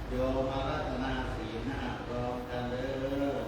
โยมรัตนาสีหน้าพร้อมกันเด้อ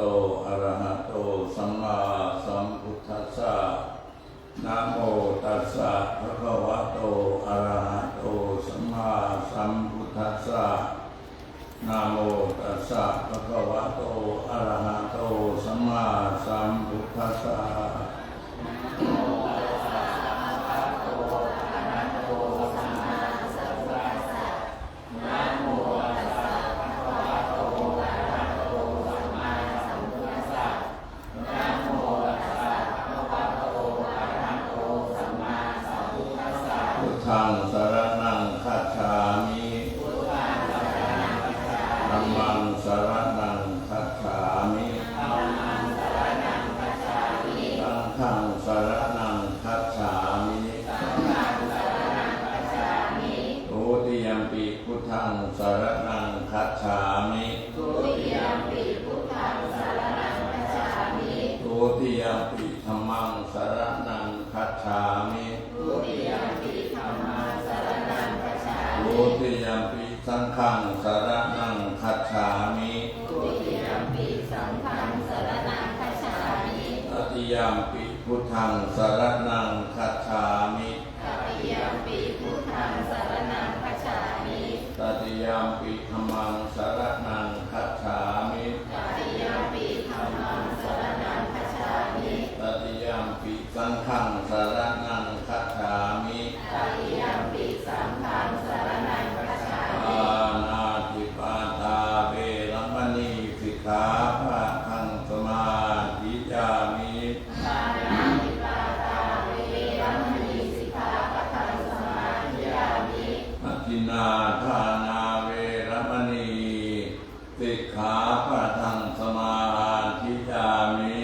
โตอะระหะโตสัมมาสัมพุทธัสสะนะโมตัสสะภะคะวะโตอะระหะโตสัมมาสัมพุทธัสสะนะโมตัสสะภะคะวะโตอะระหะโตสัมมาสัมพุทธัสสะทางสารนังคัจฉามิธัมมังสารนังคัจฉามิสังฆังสารนังคัจฉามิทุติยัมปิพุทธังสารนังคัจฉามิทุติยัมปิธัมมังสารนังคัจฉามิทุติยัมปิสังฆังสารนังคัจฉามิตติยัมปิพุทธังสารนังคัจฉามิตติยัมปิธัมมังสารนังคัจฉามิตติยัมปิสังฆังสารนังคัจฉามิปานาติปาตาเวรมณีสิกขาปะทังสมาธิยามิอทินนาทานาเวรมณีสิกขาปะทังสมาธิยามิ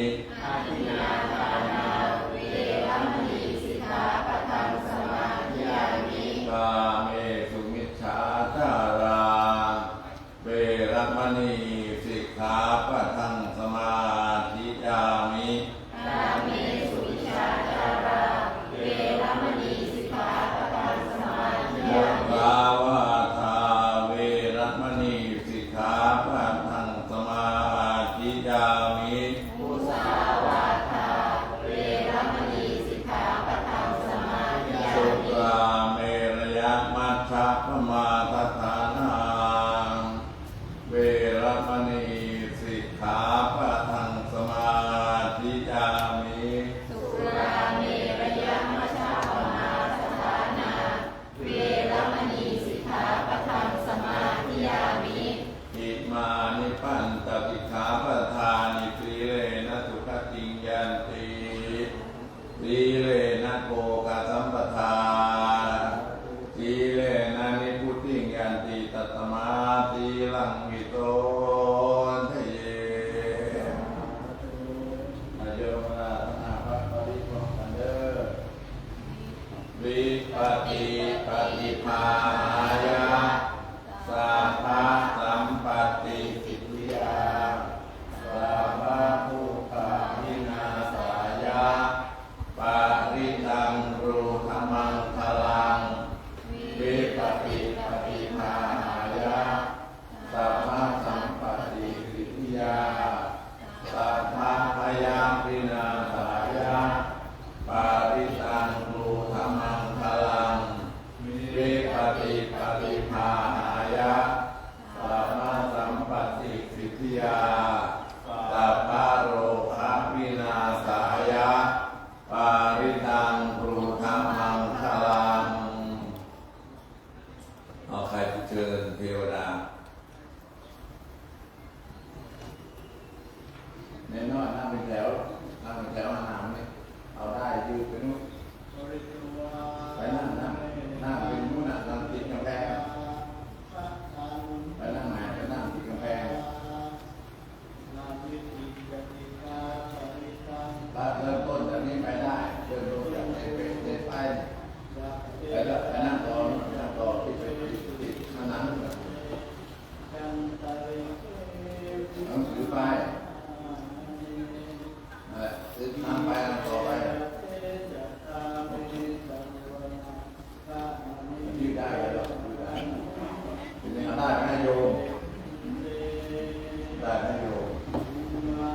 กาเมสุมิจฉาจาราเวรมณีสิกขาปะทังสมาธิยามิมุสาวาทาเวรมณีสิกขาปะทังสมาธิยามิสุราเมรยมัชฌะปมาทฐานาเวรมณีสิกขาปะทังสมาธิยามิอิมานิปันตติขาปทานิสีเลนะสุขติงยันติสีเลนะโภคสัมปทาสีเลนะนิพุตติงยันติตัตตมาสีลังวิโตทะเยอโยมราธนาพระปริภพกันเด้อวิปติปฏิภาหายะสัพพะสัมปติสิทธิยาสัพพะภูตาวินาศายะปาริตังรูธรรมังคลังวิปติปฏิภาหายะสัพพะสัมปติสิทธิยาสัพพะพยาวินาศายะปาริตังรูธรรมังคลังวิปติปฏิภาหายะสัพพะสัมปติสิทธิยาสัพพะโรคะวินาศายะปาริตังรูธรรมังคลังเอาใครเชิญเทวดาในน้อยนั่งเป็นแถวอาหารนี่เอาได้ยืดไปนู่นไปนั่งเป็นนู่นนั่งติดกำแพงไปนั่งไหนไปนั่งติดกำแพงถ้าเริ่มต้นจากนี้ไปได้เริ่มต้นจากนี้ไปแล้วไปนั่งต่อติดผนังหนังสือไปติดทางไปต่อไปยืดได้เลยหรอยืดได้ทีนี้ได้ไหมโยมได้ไหมโยม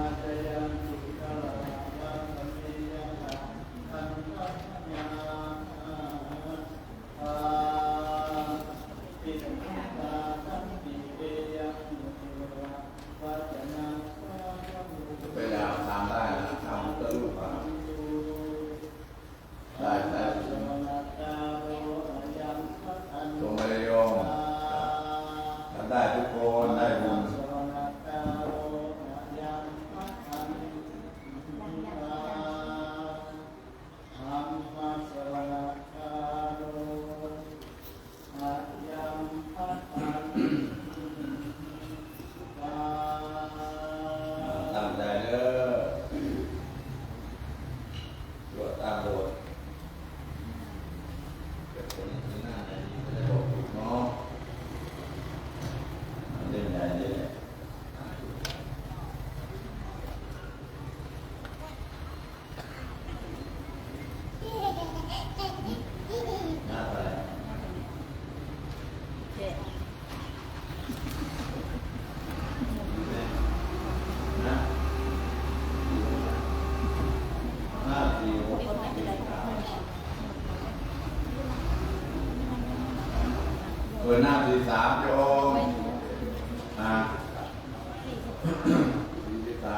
ปิดหน้า43โยม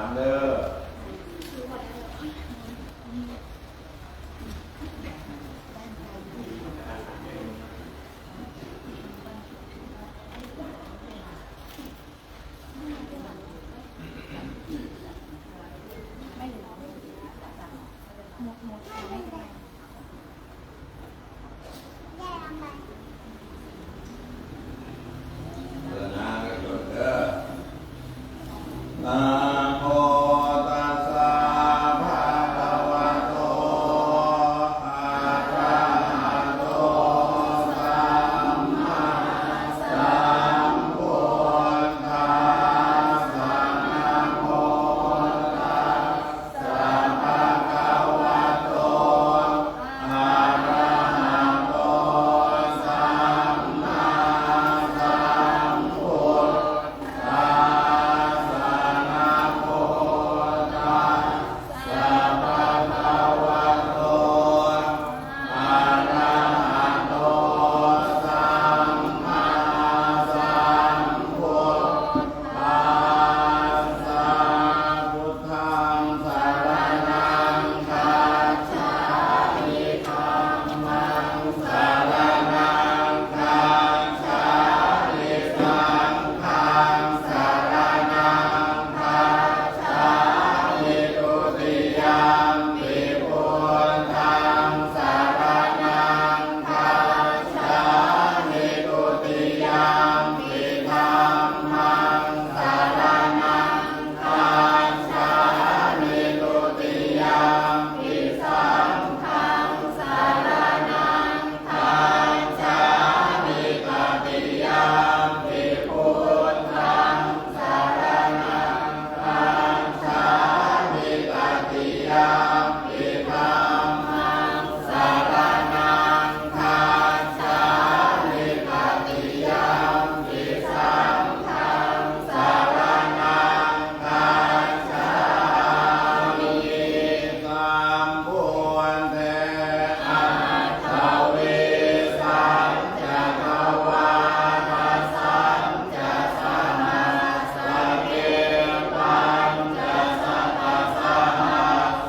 43เด้อนะโมตัสสะภะคะวะโตอะระหะโตสัมมาสัมพุทธัสสะนะโมตัสสะภะคะวะโตอะระหะโตสัมมาสัมพุทธัสสะ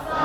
ส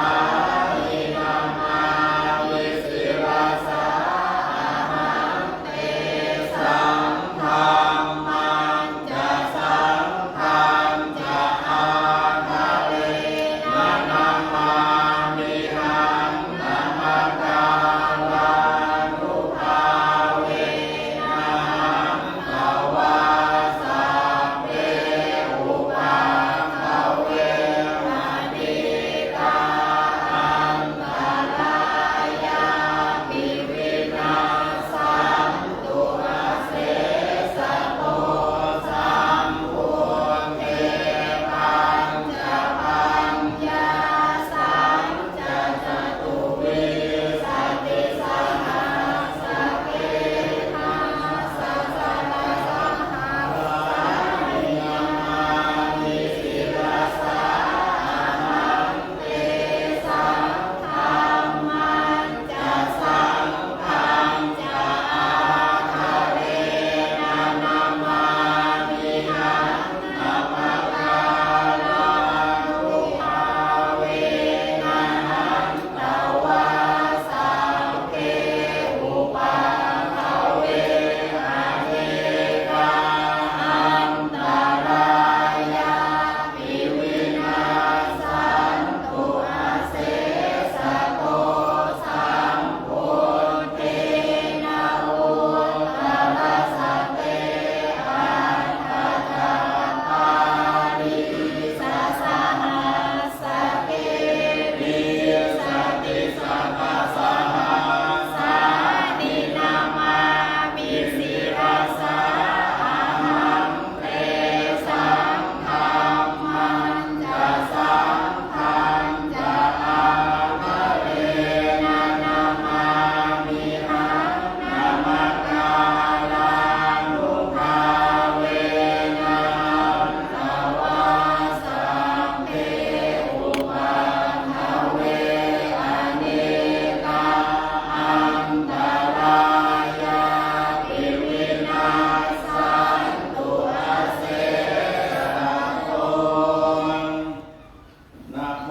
นะโม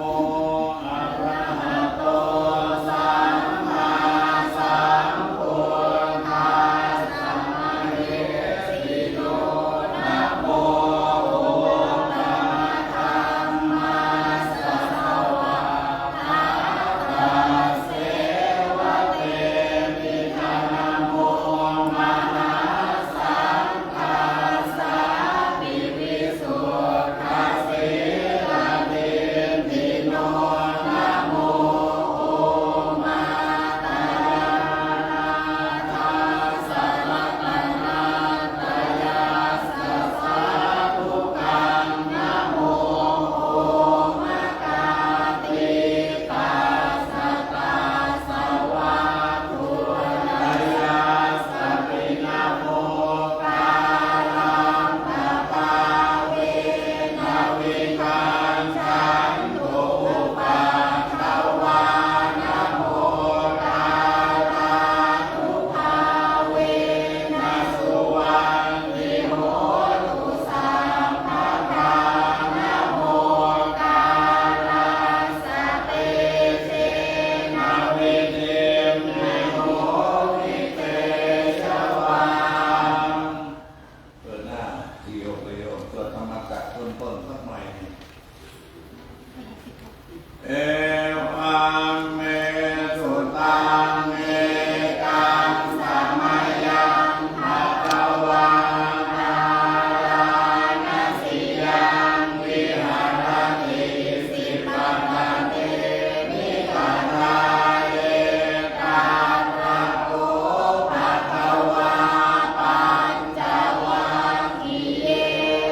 อะระหะโตสัมมาสัมพุทธัสสะนะเมสิโยนะโมโอตมะธัมมัสสะภะวะอะระหะเสวะเตมิทานะโมมหาสังฆัสสะปิวิสุทธัสสิลเตติโนนะโมโอมาตยานาทัสสะระกัณณตยาสัสสะทุกขังนะโมโอมกาติปัสสะตาสวะทุนยาสัพพินะโมกาลังตปาเวนะวิคันชันตุอุปัฏฐวานะโมกาลาทุภาเวนะสุวรรณิโหตุสัพพทานะโมกาลาสเตเชนะวิเทมิโหวิเตชวังเปิดหน้าทีโอประโยคสวดธรรมจักรต้นสักหน่อยหนึ่งเอวังเมสุตังเอกังสัมมายังภัตตวานาลานาสิยังวิหารติสิปะปะเตมิกทาเยกาตะโกภัตตวาปัญจวัคคีย์เย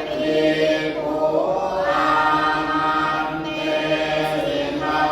ภิกขุอามันเตสิกขา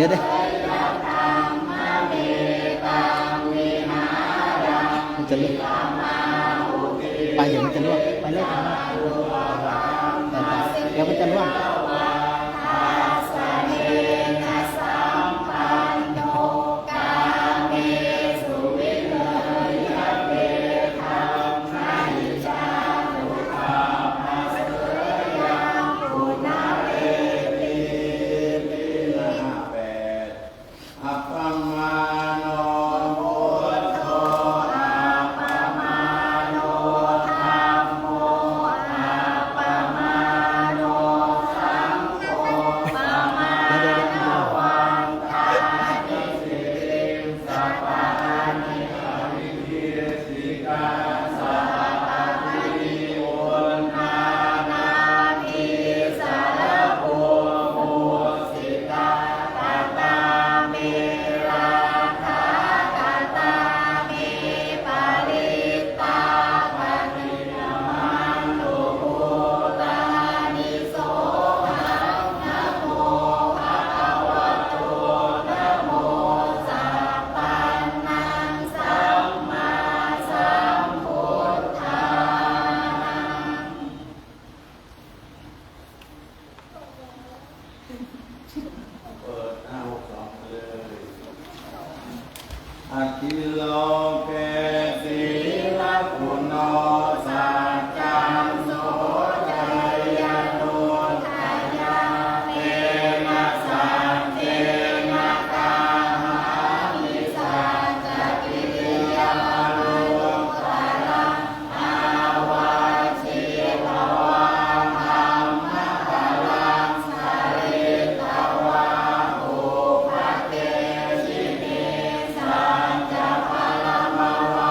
ดี๋ยวเดี๋ยวมันจะลุกไปเดี๋ยวมันจะล่วงไปเลยไปเดี๋ยวมันจะล่วงเปิด562เลยอาคิโลเกสีละกุณโนสัจจังโสจยานุทายาเตนะสัจเจนะกาหามิสัจจกิริยานุตระอาวัชิตวาธัมมะพลังสริตวาอุปเทชิเนสัจจพลมวา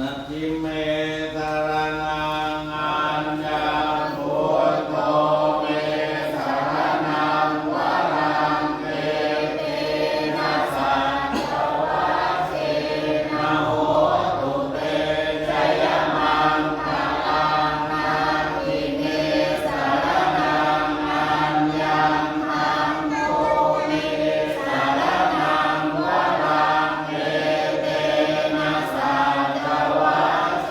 นัตถิเมสรณังอัญญาพุทโธเมสรณังวรังเกตินัสสันตวะเสนะโหตุเตชยมังคลังนัตถิเมสรณังอัญญาธัมโมเมสรณังวรังเกตินัสสันตวะเส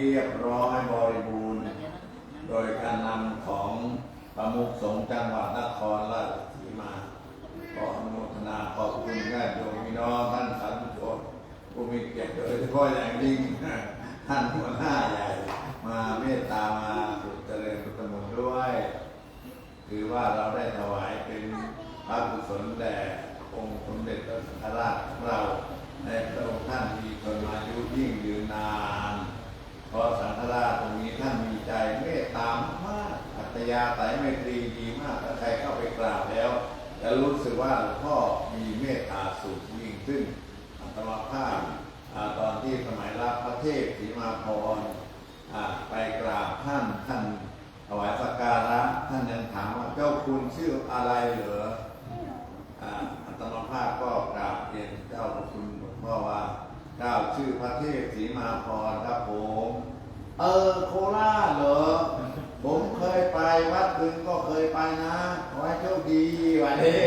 เรียบร้อยบริบูรณ์โดยการนำของประมุขสงฆ์จังหวัดนครราชสีมาขออนุโมทนาขอบคุณญาติโยมพี่น้องท่านสาธุชนผู้มีเกียรติโดยเฉพาะอย่างยิ่งท่านหัวหน้าใหญ่มาเมตตามาสุดเจริญพุทธมนต์ด้วยคือว่าเราได้ถวายเป็นพระกุศลแด่องค์สมเด็จพระสังฆราชของเราในพระองค์ท่านมีคนอายุยิ่งยืนนานเพราะสังฆราชตรงนี้ท่านมีใจเมตตามากอัตยาศัยไมตรีดีมากถ้าใครเข้าไปกราบแล้วจะรู้สึกว่าหลวงพ่อมีเมตตาสูงยิ่งขึ้นอัตมาภาพตอนที่สมัยรับพระเทพศรีมาพรไปกราบท่านถวายสักการะท่านยังถามว่าเจ้าคุณชื่ออะไรเหรออัตมาภาพก็กราบเรียนเจ้าคุณหลวงพ่อว่าเจ้าชื่อพระเทพศรีมาพรครับผมโคราชเหรอผมเคยไปวัดบึงก็เคยไปนะขอให้โชคดีวันนี้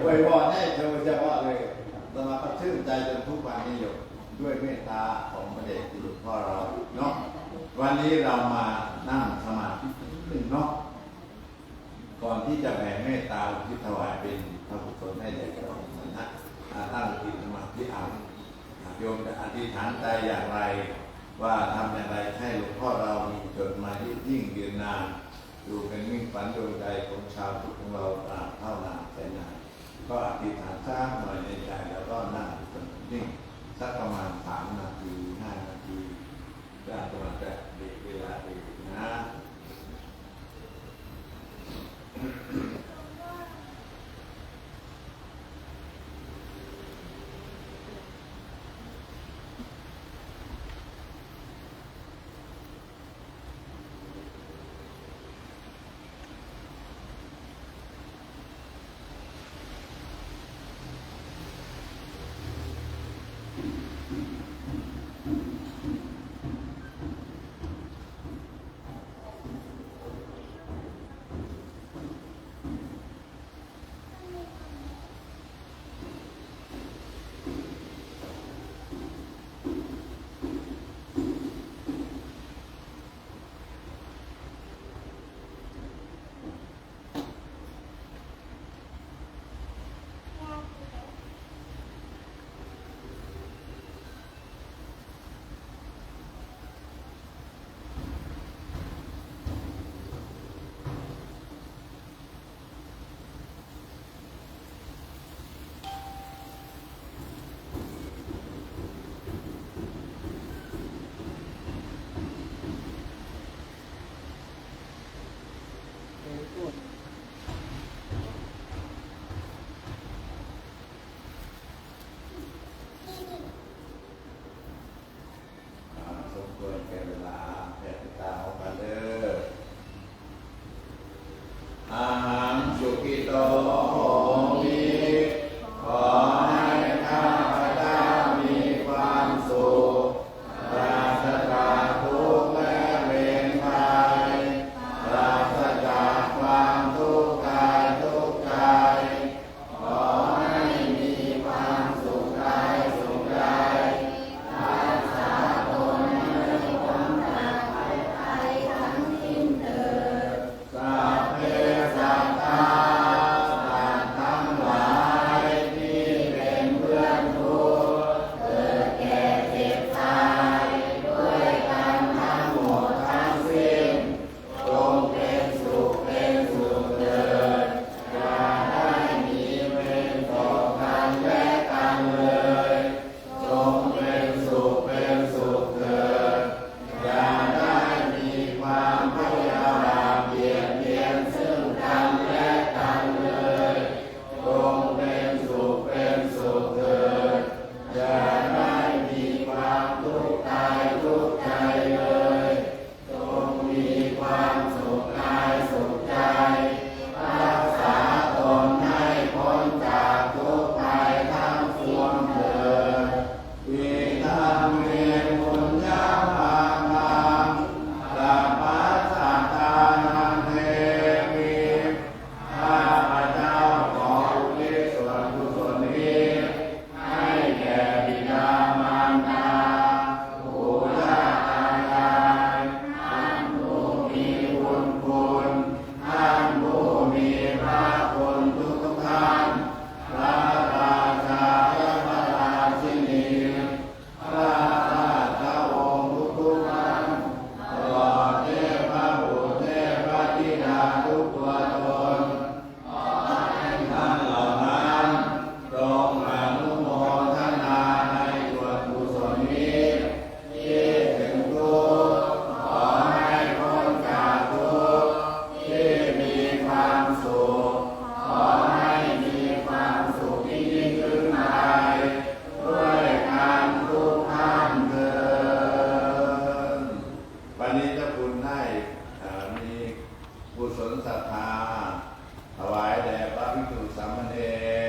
อวยพรให้โดยเฉพาะเลยอาตมาก็ชื่นใจจนทุกวันนี้อยู่ด้วยเมตตาของพระเดชคุณหลวงพ่อเราเนาะวันนี้เรามานั่งสมาธิหนึ่งเนาะก่อนที่จะแผ่เมตตาที่ถวายเป็นพระกุศลให้แด่พระองค์นะตั้งจิตสมาธิเอาโยมจะอธิษฐานใจอย่างไรว่าทำอย่างไรให้หลวงพ่อเรามีจดมายิ่งยืนนานอยู่เป็นมิ่งฝันดวงใจของชาวพุทธของเราตราบเท่านานแสนนานก็อธิษฐานสร้างหน่อยในใจแล้วก็นั่งสงบนิ่งสักประมาณ3 นาที5 นาทีได้ประมาณจะดีเวลาดีนะ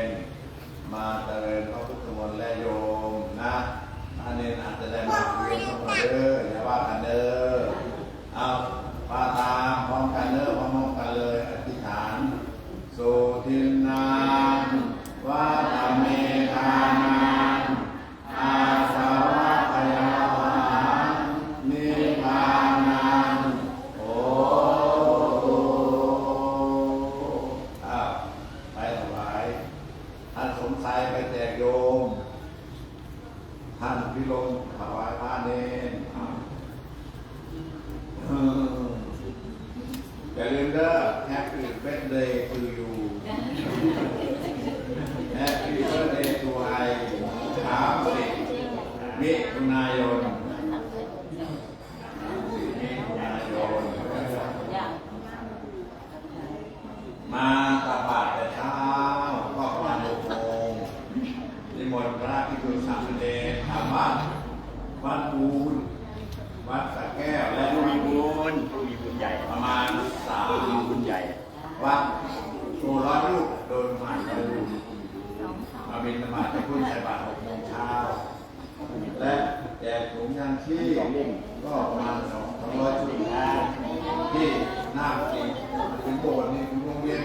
ณมาเจริญพระพุทธมนต์และโยมนะอันนี้อาจจะได้มาเรียนเข้ามาเด้ออย่าว่ากันเด้อเอาปาตามพร้อมกันเด้อพร้อมกันเลยอธิษฐานสุทินนานวัฏเมธานังอาสาวะพยาหานิพพานังโอ้ไปถวายท่านสมชัยไปแจกโยมท่านพิรมถวายพระเนรอย่าลืมเด้อ Happy Birthday to you Happy Birthday to I 30 มิถุนายนมาตักบาตรแต่เช้าก็ประมาณ6 โมงนิมนต์พระภิกษุสามเณรทำวัดปูนวัดสระแก้วและผู้มีบุญใหญ่ประมาณ3 บุญใหญ่วัด100 รูปโดยผ่านดูมาบิณฑบาตจะขึ้นใส่บาตร6 โมงเช้าและแจกถุงยางชีพก็ประมาณ200 ชุดที่หน้าจริงถึงโบสถ์นี่ถึงโรงเรียน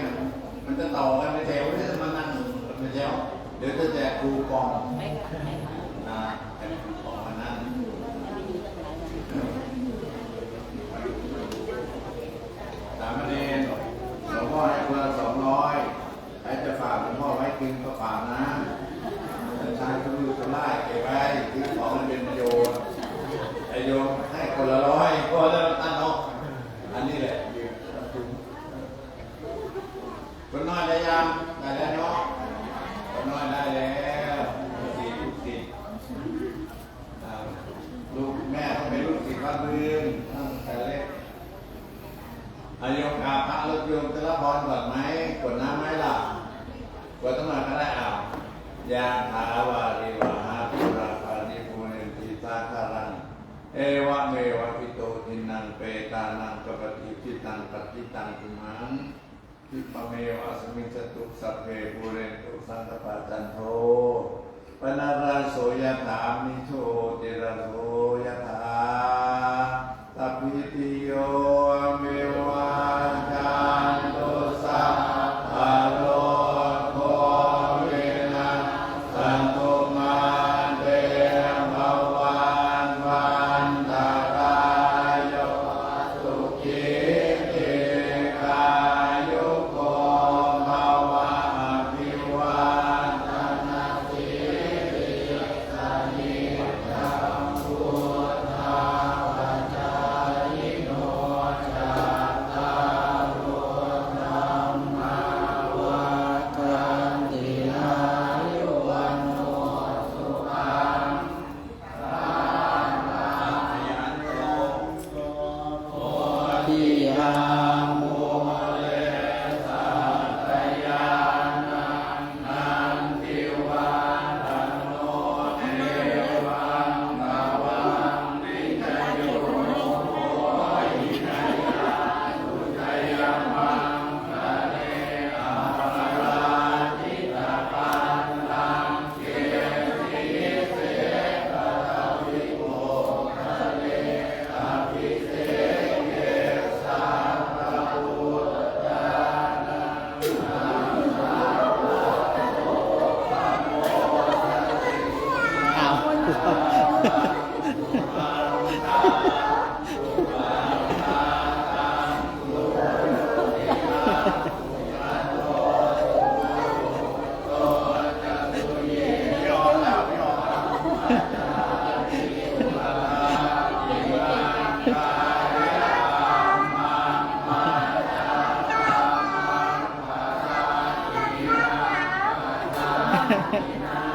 มันจะต่อกันในแถวนี่มันนั่งในแถวเดี๋ยวจะแจกครูกองนะแจกครูกองมานั่งสามเณรหลวงพ่อให้คนละ200ใครจะฝากหลวงพ่อไว้กินก็ฝากนะแต่ชายก็อยู่ก็ไล่เก็บไว้ซื้อของมันเป็นประโยชน์ไอโยมให้คนละ100ก็เริ่มตั้งเนาะอันนี้แหละคนน้อยได้ยังได้แล้วเนาะคนน้อยได้แล้วลูกศิษย์ลูกแม่ต้องเป็นลูกศิษย์วัดบึงตั้งแต่เล็กอายุกาพระรถยนต์จะรับพรก่อนไหมกดน้ำไหมล่ะกดต้องมาก็ได้อ่ะยาถาวาริวหาปุราภานิภูเนติสาคารังเอวะเมวะปิโตทินังเปตานังกปฏิจิตังปฏิตังตุมังทิปเมวะสมิจตุสัพเพปุเรนตุสังกปะจันโทปนาราโสยถามิโชติระโสยถาสัพพิติโยเมวะจันโตสัพพะโลกเวนะสันตุมาเตภวันวันตารายโยสุขิติกายุโกภวะอภิวันตนาสิริสนิจังพุทธาปัจจายโนจัตตารโอธรรมาวัฏฏันติอายุวันโนสุขังทิยังโมเลสัตยานังนันทิวันตันโนเอวังกวังนิจโยโมหินายาสุจยังมังคะเนอภราทิตาปันตังเกติเสกตาวิโมคะเลอภิเสกเกสัพพะพุทธานัง อ้าว นะ